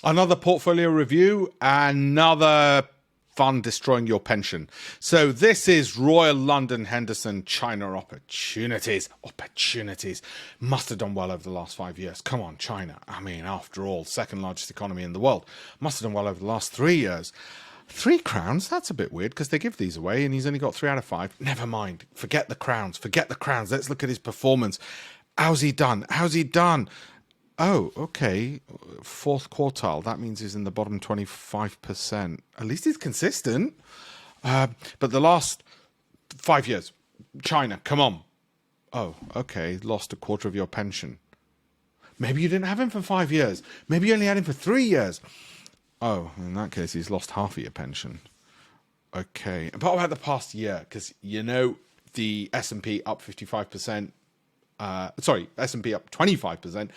Another portfolio review, another fund destroying your pension. So this is Royal London Henderson China opportunities. Must have done well over the last 5 years. Come on, China. I mean, after all, second largest economy in the world. Must have done well over the last 3 years. £3, that's a bit weird because they give these away and he's only got 3 out of 5. Never mind. Forget the crowns. Let's look at his performance. How's he done? Oh, okay. Fourth quartile. That means he's in the bottom 25%. At least he's consistent. But the last 5 years, China, come on. Oh, okay. Lost a quarter of your pension. Maybe you didn't have him for 5 years. Maybe you only had him for 3 years. Oh, in that case, he's lost half of your pension. Okay. But what about the past year? Because, the S&P up 55%. S&P up 25%.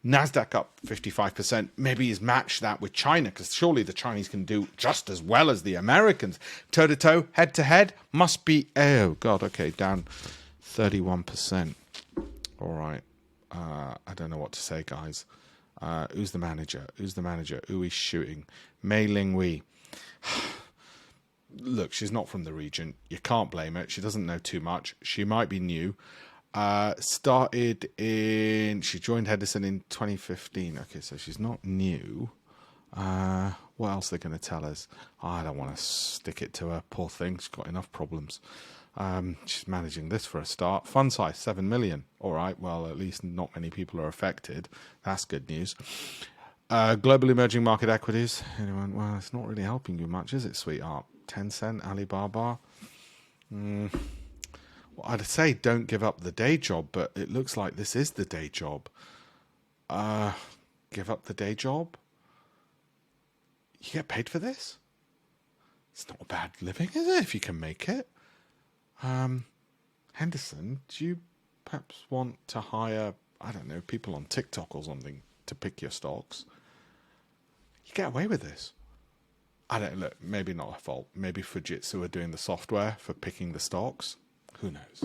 NASDAQ up 55%. Maybe he's matched that with China, because surely the Chinese can do just as well as the Americans. Toe-to-toe, head-to-head, must be... Oh, God, okay, down 31%. All right. I don't know what to say, guys. Who's the manager? Who is shooting? Mei Ling Wei. Look, she's not from the region. You can't blame her. She doesn't know too much. She might be new. She joined Henderson in 2015. Okay, so she's not new. What else are they going to tell us? I don't want to stick it to her. Poor thing. She's got enough problems. She's managing this for a start. Fund size, 7 million. All right, well, at least not many people are affected. That's good news. Global emerging market equities. Anyone? Well, it's not really helping you much, is it, sweetheart? Tencent, Alibaba. Well, I'd say don't give up the day job, but it looks like this is the day job. Give up the day job? You get paid for this? It's not a bad living, is it, if you can make it? Henderson, do you perhaps want to hire, I don't know, people on TikTok or something to pick your stocks? You get away with this. Look, maybe not her fault. Maybe Fujitsu are doing the software for picking the stocks. Who knows?